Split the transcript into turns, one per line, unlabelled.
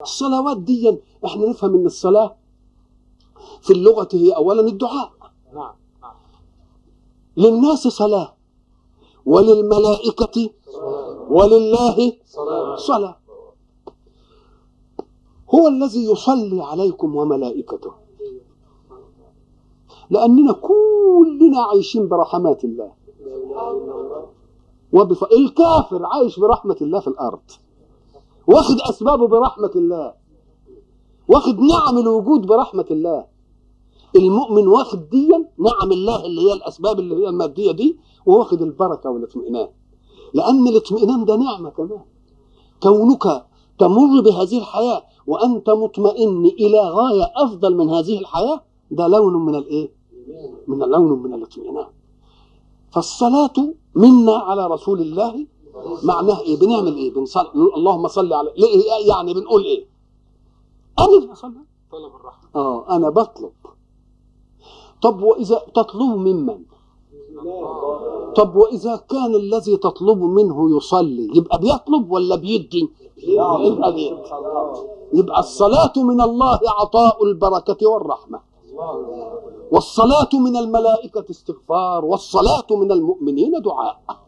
الصلوات دي احنا نفهم ان الصلاة في اللغة هي اولا الدعاء. للناس صلاة وللملائكة ولله صلاة. هو الذي يصلي عليكم وملائكته، لأننا كلنا عايشين برحمات الله. الكافر عايش برحمة الله في الأرض، واخد أسبابه برحمة الله، واخد نعم الوجود برحمة الله. المؤمن واخد دي نعم الله اللي هي الأسباب اللي هي المادية دي، وواخد البركة والاطمئنان، لأن الاطمئنان ده نعمة كمان. كونك تمر بهذه الحياة وأنت مطمئن إلى غاية أفضل من هذه الحياة، ده لون من الإيه؟ لون من الاطمئنان. فالصلاة منا على رسول الله معناه إيه؟ بنعمل إيه؟ بنصلي، اللهم صل على، يعني بنقول إيه؟ أنا بصلي طلب الرحمة. أنا بطلب. طب وإذا تطلب ممن؟ طب وإذا كان الذي تطلب منه يصلي يبقى بيطلب ولا بيدي؟ يبقى بيدي. يبقى الصلاة من الله عطاء البركة والرحمة، والصلاة من الملائكة استغفار، والصلاة من المؤمنين دعاء.